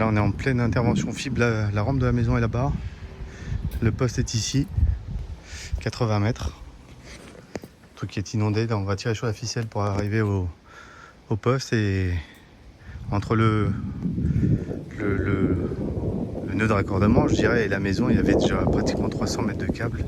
Là on est en pleine intervention fibre, la rampe de la maison est là-bas. Le poste est ici, 80 mètres. Le truc qui est inondé, là on va tirer sur la ficelle pour arriver au poste. Et entre le nœud de raccordement, je dirais, et la maison, il y avait déjà pratiquement 300 mètres de câble.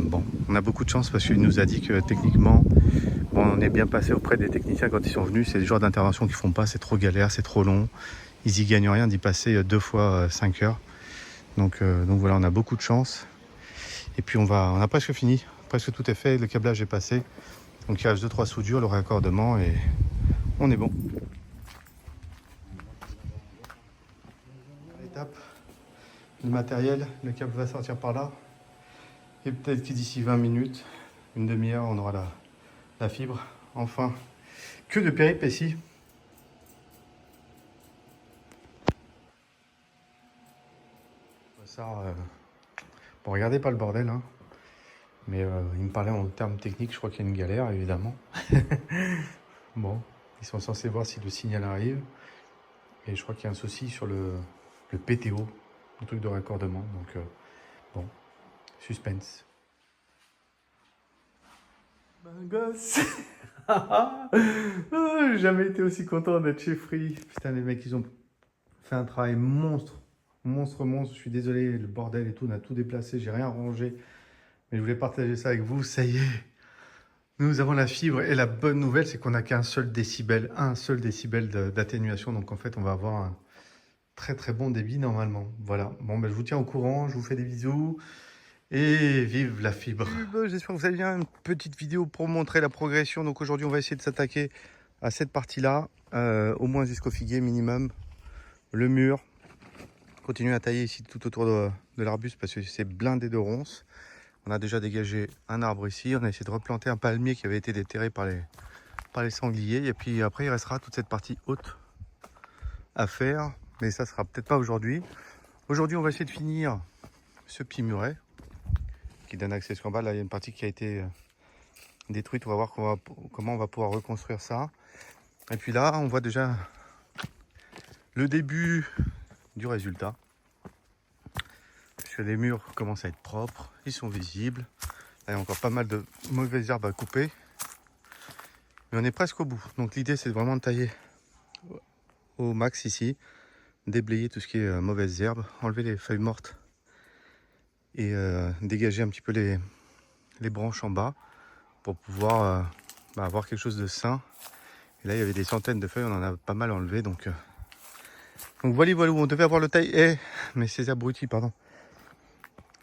Bon, on a beaucoup de chance parce qu'il nous a dit que techniquement, bon, on est bien passé auprès des techniciens quand ils sont venus. C'est le genre d'intervention qu'ils font pas, c'est trop galère, c'est trop long. Ils y gagnent rien d'y passer 2 fois 5 heures. Donc voilà, on a beaucoup de chance. Et puis on a presque fini, presque tout est fait, le câblage est passé. Donc il reste 2-3 soudures, le raccordement et on est bon. Étape, le matériel, le câble va sortir par là. Et peut-être que d'ici 20 minutes, une demi-heure, on aura la fibre. Enfin, que de péripéties. Ça, bon, regardez pas le bordel, hein. Mais il me parlait en termes techniques, je crois qu'il y a une galère, évidemment. Bon, ils sont censés voir si le signal arrive. Et je crois qu'il y a un souci sur le PTO, le truc de raccordement. Donc, bon, suspense. Ben gosse. J'ai jamais été aussi content d'être chez Free. Putain, les mecs, ils ont fait un travail monstre. Monstre. Je suis désolé, le bordel et tout, on a tout déplacé, j'ai rien rangé. Mais je voulais partager ça avec vous, ça y est. Nous avons la fibre et la bonne nouvelle, c'est qu'on n'a qu'un seul décibel d'atténuation. Donc en fait, on va avoir un très bon débit normalement. Voilà, bon, ben, je vous tiens au courant, je vous fais des bisous et vive la fibre. J'espère que vous allez bien, une petite vidéo pour montrer la progression. Donc aujourd'hui, on va essayer de s'attaquer à cette partie-là, au moins jusqu'au figuier minimum, le mur. Continuer à tailler ici tout autour de l'arbuste parce que c'est blindé de ronces. On a déjà dégagé un arbre ici, on a essayé de replanter un palmier qui avait été déterré par les sangliers. Et puis après, il restera toute cette partie haute à faire, mais ça sera peut-être pas aujourd'hui. Aujourd'hui, on va essayer de finir ce petit muret qui donne accès jusqu'en bas. Là, il y a une partie qui a été détruite. On va voir comment on va pouvoir reconstruire ça. Et puis là, on voit déjà le début du résultat. Les murs commencent à être propres, ils sont visibles. Là, il y a encore pas mal de mauvaises herbes à couper. Mais on est presque au bout. Donc l'idée, c'est vraiment de tailler au max ici, déblayer tout ce qui est mauvaises herbes, enlever les feuilles mortes et dégager un petit peu les branches en bas pour pouvoir avoir quelque chose de sain. Et là, il y avait des centaines de feuilles, on en a pas mal enlevé. Donc voilà, on devait avoir le taille, mais ces abrutis, pardon.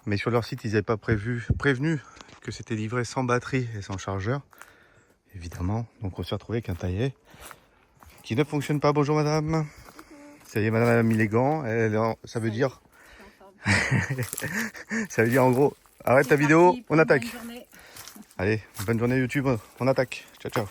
Mais sur leur site, ils n'avaient pas prévenu que c'était livré sans batterie et sans chargeur. Évidemment, donc on s'est retrouvé avec un taillet qui ne fonctionne pas. Bonjour madame. Ça y est, madame a mis les gants. Ça veut dire... ça veut dire en gros, arrête ta vidéo, on attaque. Allez, bonne journée YouTube, on attaque. Ciao, ciao.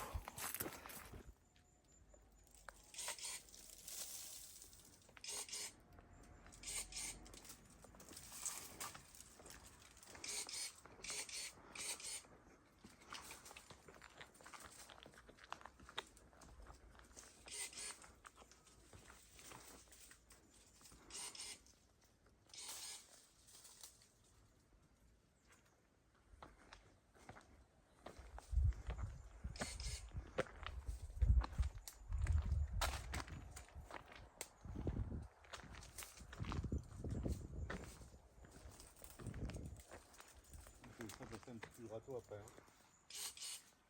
Un petit peu de râteau après. Hein.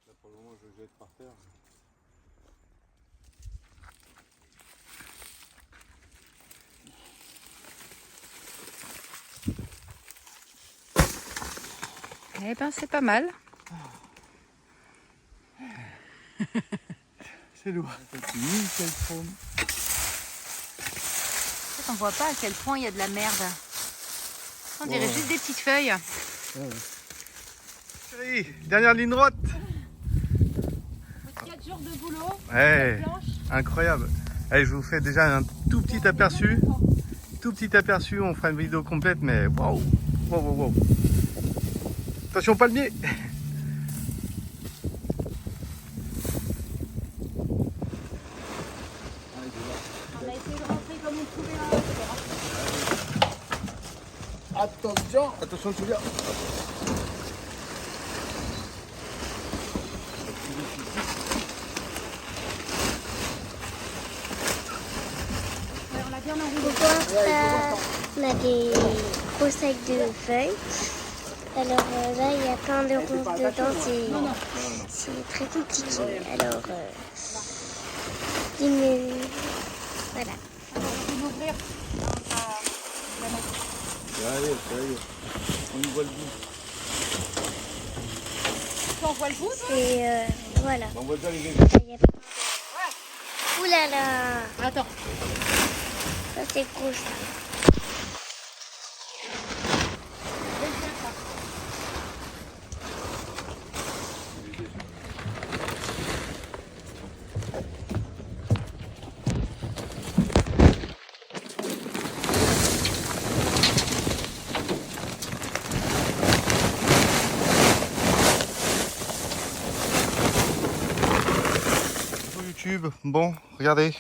Là pour le moment je le jette par terre. Eh ben c'est pas mal. C'est lourd. En fait, on voit pas à quel point il y a de la merde. On dirait juste des petites feuilles. Chérie, dernière ligne droite. 4 jours de boulot. Ouais, incroyable. Allez, je vous fais déjà un tout petit aperçu. On fera une vidéo complète, mais waouh. Attention palmier. On a essayé de rentrer comme Attention, Julia. On a des gros sacs de feuilles. Alors là, il y a plein de ronces dedans. C'est très compliqué. Alors, voilà. Ça y est. On y voit le bout. On voit le bout, toi? Et voilà. On voit déjà les Il y a plein de... Ouh là là! Attends. Ça, c'est gros, ça. YouTube, bon, regardez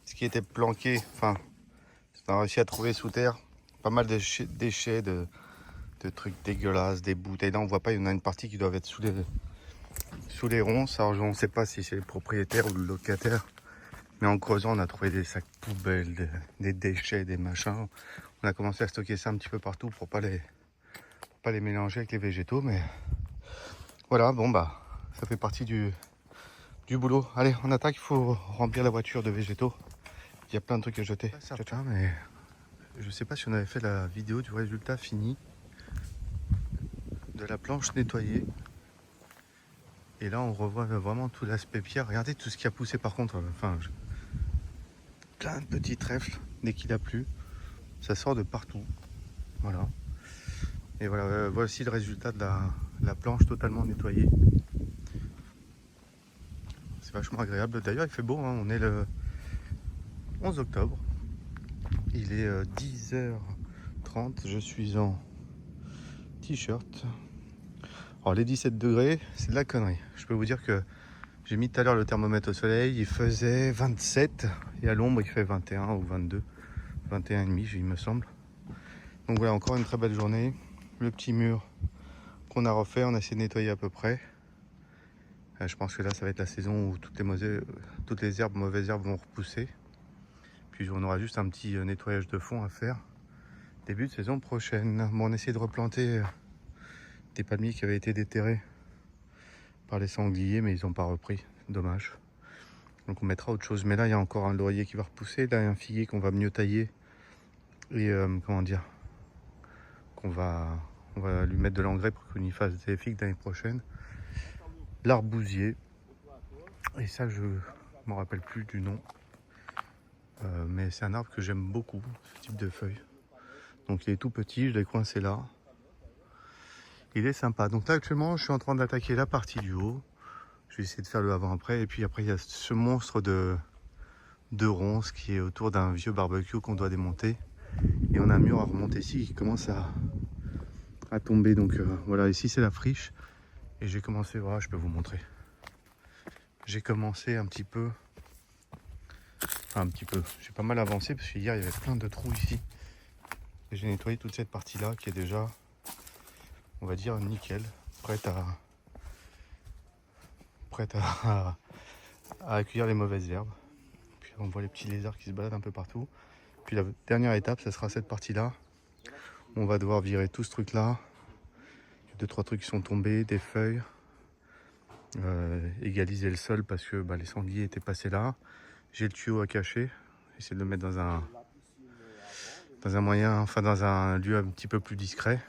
ce qui était planqué, enfin, on a réussi à trouver sous terre pas mal de déchets, de trucs dégueulasses, des bouteilles. Là, on voit pas, il y en a une partie qui doit être sous les ronces. Alors, on ne sait pas si c'est le propriétaire ou le locataire, mais en creusant, on a trouvé des sacs poubelles, des déchets, des machins. On a commencé à stocker ça un petit peu partout pour pas les mélanger avec les végétaux, mais voilà, bon bah, ça fait partie du boulot. Allez, on attaque, il faut remplir la voiture de végétaux. Il y a plein de trucs à jeter. Certain, mais je sais pas si on avait fait la vidéo du résultat fini de la planche nettoyée. Et là, on revoit vraiment tout l'aspect pierre. Regardez tout ce qui a poussé par contre. Enfin, plein de petits trèfles dès qu'il a plu. Ça sort de partout. Voilà. Et voilà, voici le résultat de la planche totalement nettoyée. C'est vachement agréable. D'ailleurs, il fait beau, hein. On est le 11 octobre. Il est 10h30. Je suis en t-shirt. Alors, les 17 degrés, c'est de la connerie. Je peux vous dire que j'ai mis tout à l'heure le thermomètre au soleil. Il faisait 27. Et à l'ombre, il fait 21 ou 22. 21,5, il me semble. Donc voilà, encore une très belle journée. Le petit mur qu'on a refait, on a essayé de nettoyer à peu près. Je pense que là, ça va être la saison où toutes les herbes, mauvaises herbes vont repousser. Puis on aura juste un petit nettoyage de fond à faire. Début de saison prochaine. Bon, on essaie de replanter des palmiers qui avaient été déterrés par les sangliers, mais ils n'ont pas repris. Dommage. Donc on mettra autre chose. Mais là, il y a encore un laurier qui va repousser. Là, il y a un figuier qu'on va mieux tailler. Et comment dire, on va lui mettre de l'engrais pour qu'on y fasse des figues l'année prochaine. L'arbousier. Et ça, je ne me rappelle plus du nom. Mais c'est un arbre que j'aime beaucoup, ce type de feuilles. Donc il est tout petit, je l'ai coincé là. Il est sympa. Donc là actuellement je suis en train d'attaquer la partie du haut. Je vais essayer de faire le avant-après. Et puis après il y a ce monstre de ronces qui est autour d'un vieux barbecue qu'on doit démonter. Et on a un mur à remonter ici qui commence à tomber. Donc voilà, ici c'est la friche. Et j'ai commencé, voilà, je peux vous montrer. J'ai commencé un petit peu. Enfin un petit peu. J'ai pas mal avancé parce qu'hier il y avait plein de trous ici. Et j'ai nettoyé toute cette partie-là qui est déjà, on va dire, nickel, prête à accueillir les mauvaises herbes. Puis on voit les petits lézards qui se baladent un peu partout. Puis la dernière étape, ça sera cette partie-là. On va devoir virer tout ce truc-là. Il y a 2-3 trucs qui sont tombés, des feuilles. Égaliser le sol parce que les sangliers étaient passés là. J'ai le tuyau à cacher. J'essaie de le mettre dans un moyen, enfin dans un lieu un petit peu plus discret.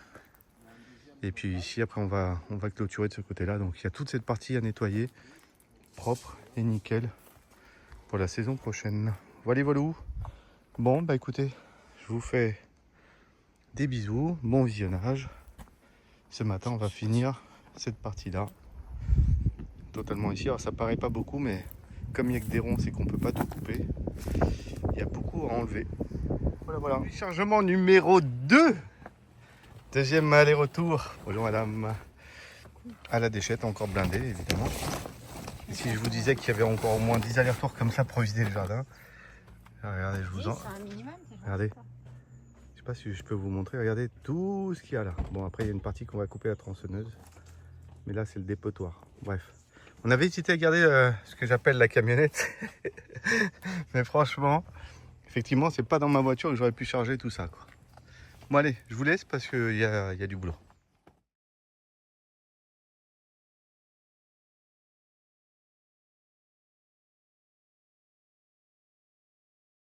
Et puis ici après on va clôturer de ce côté là. Donc il y a toute cette partie à nettoyer, propre et nickel pour la saison prochaine. Voilà. Bon bah écoutez, je vous fais des bisous, bon visionnage. Ce matin on va finir cette partie là totalement ici. Alors ça paraît pas beaucoup, mais comme il n'y a que des ronces et qu'on peut pas tout couper, il y a beaucoup à enlever. Voilà. Chargement numéro 2. Deuxième aller-retour. Bonjour madame. À la déchette, encore blindée évidemment. Et si je vous disais qu'il y avait encore au moins 10 allers-retours comme ça pour vider le jardin. Regardez, je vous en... Regardez. Je sais pas si je peux vous montrer. Regardez tout ce qu'il y a là. Bon, après, il y a une partie qu'on va couper à la tronçonneuse. Mais là, c'est le dépotoir. Bref. On avait hésité à garder ce que j'appelle la camionnette. Mais franchement, effectivement, c'est pas dans ma voiture que j'aurais pu charger tout ça, quoi. Bon, allez, je vous laisse parce qu'il y a du boulot.